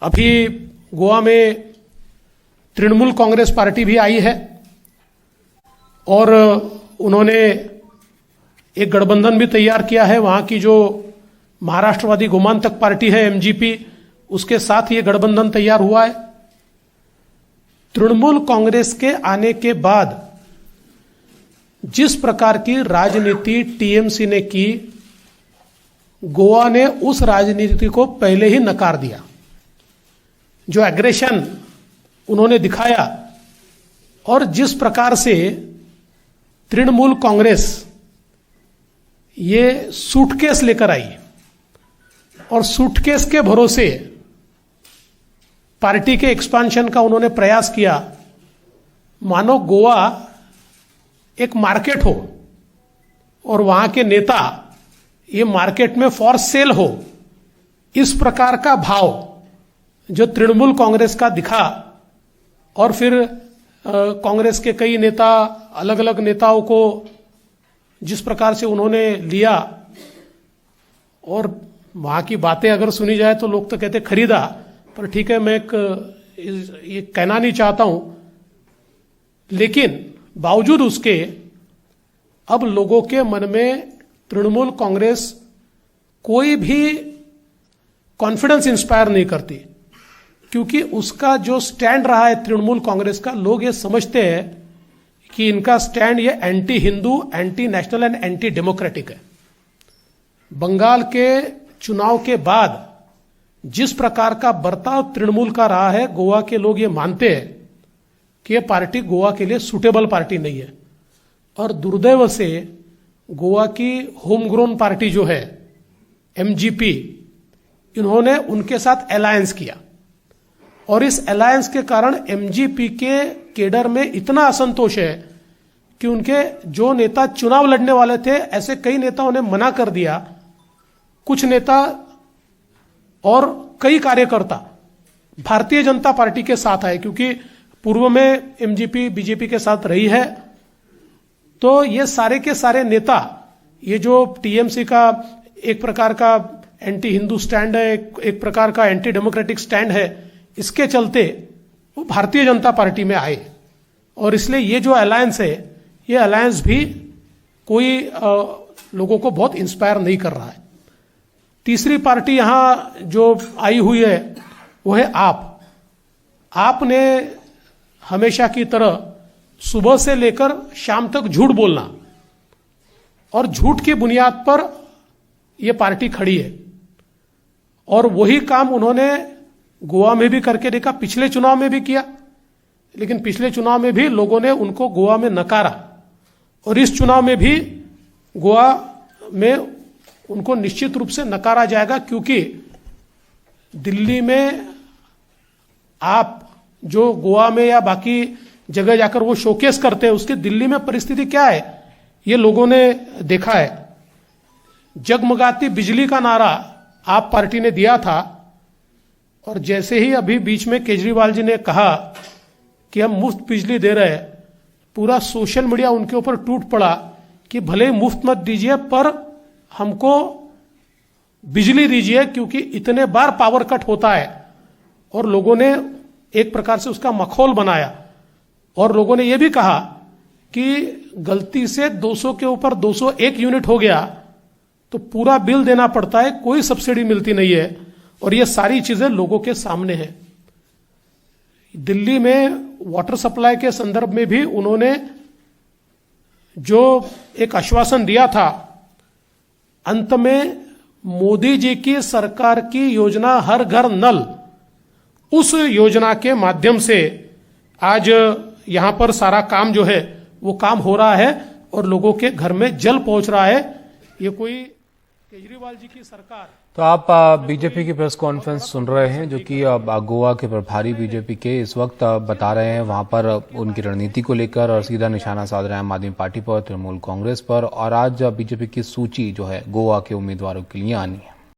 अभी गोवा में तृणमूल कांग्रेस पार्टी भी आई है और उन्होंने एक गठबंधन भी तैयार किया है। वहां की जो महाराष्ट्रवादी गोमांतक पार्टी है एमजीपी, उसके साथ ये गठबंधन तैयार हुआ है। तृणमूल कांग्रेस के आने के बाद जिस प्रकार की राजनीति टीएमसी ने की, गोवा ने उस राजनीति को पहले ही नकार दिया। जो एग्रेशन उन्होंने दिखाया और जिस प्रकार से तृणमूल कांग्रेस ये सूटकेस लेकर आई और सूटकेस के भरोसे पार्टी के एक्सपांशन का उन्होंने प्रयास किया, मानो गोवा एक मार्केट हो और वहां के नेता ये मार्केट में फॉर सेल हो, इस प्रकार का भाव जो तृणमूल कांग्रेस का दिखा। और फिर कांग्रेस के कई नेता, अलग अलग नेताओं को जिस प्रकार से उन्होंने लिया, और वहां की बातें अगर सुनी जाए तो लोग तो कहते खरीदा, पर ठीक है, मैं ये कहना नहीं चाहता हूं, लेकिन बावजूद उसके अब लोगों के मन में तृणमूल कांग्रेस कोई भी कॉन्फिडेंस इंस्पायर नहीं करती, क्योंकि उसका जो स्टैंड रहा है तृणमूल कांग्रेस का, लोग ये समझते हैं कि इनका स्टैंड ये anti Hindu, anti national and anti democratic है। बंगाल के चुनाव के बाद जिस प्रकार का बर्ताव तृणमूल का रहा है, गोवा के लोग ये मानते हैं कि यह पार्टी गोवा के लिए सुटेबल पार्टी नहीं है। और दुर्दैव से गोवा की होम ग्रोन पार्टी जो है एमजीपी, इन्होंने उनके साथ अलायंस किया और इस अलायंस के कारण एमजीपी के केडर में इतना असंतोष है कि उनके जो नेता चुनाव लड़ने वाले थे, ऐसे कई नेताओं ने मना कर दिया। कुछ नेता और कई कार्यकर्ता भारतीय जनता पार्टी के साथ आए, क्योंकि पूर्व में एमजीपी बीजेपी के साथ रही है। तो ये सारे के सारे नेता, ये जो टीएमसी का एक प्रकार का एंटी हिंदू स्टैंड है, एक प्रकार का एंटी डेमोक्रेटिक स्टैंड है, इसके चलते वो भारतीय जनता पार्टी में आए। और इसलिए ये जो अलायंस है, ये अलायंस भी कोई लोगों को बहुत इंस्पायर नहीं कर रहा है। तीसरी पार्टी यहां जो आई हुई है वो है आप ने हमेशा की तरह सुबह से लेकर शाम तक झूठ बोलना और झूठ की बुनियाद पर यह पार्टी खड़ी है। और वही काम उन्होंने गोवा में भी करके देखा, पिछले चुनाव में भी किया, लेकिन पिछले चुनाव में भी लोगों ने उनको गोवा में नकारा और इस चुनाव में भी गोवा में उनको निश्चित रूप से नकारा जाएगा, क्योंकि दिल्ली में आप जो गोवा में या बाकी जगह जाकर वो शोकेस करते हैं, उसकी दिल्ली में परिस्थिति क्या है ये लोगों ने देखा है। जगमगाती बिजली का नारा आप पार्टी ने दिया था और जैसे ही अभी बीच में केजरीवाल जी ने कहा कि हम मुफ्त बिजली दे रहे हैं, पूरा सोशल मीडिया उनके ऊपर टूट पड़ा कि भले ही मुफ्त मत दीजिए पर हमको बिजली दीजिए, क्योंकि इतने बार पावर कट होता है। और लोगों ने एक प्रकार से उसका मखौल बनाया और लोगों ने यह भी कहा कि गलती से 200 के ऊपर 201 यूनिट हो गया तो पूरा बिल देना पड़ता है, कोई सब्सिडी मिलती नहीं है। और ये सारी चीजें लोगों के सामने हैं। दिल्ली में वाटर सप्लाई के संदर्भ में भी उन्होंने जो एक आश्वासन दिया था, अंत में मोदी जी की सरकार की योजना हर घर नल, उस योजना के माध्यम से आज यहां पर सारा काम जो है वो काम हो रहा है और लोगों के घर में जल पहुंच रहा है। ये कोई केजरीवाल जी की सरकार। तो आप बीजेपी की प्रेस कॉन्फ्रेंस सुन रहे हैं, जो कि गोवा के प्रभारी बीजेपी के इस वक्त बता रहे हैं वहां पर उनकी रणनीति को लेकर, और सीधा निशाना साध रहे हैं आम आदमी पार्टी पर, तृणमूल कांग्रेस पर। और आज बीजेपी की सूची जो है गोवा के उम्मीदवारों के लिए आनी है।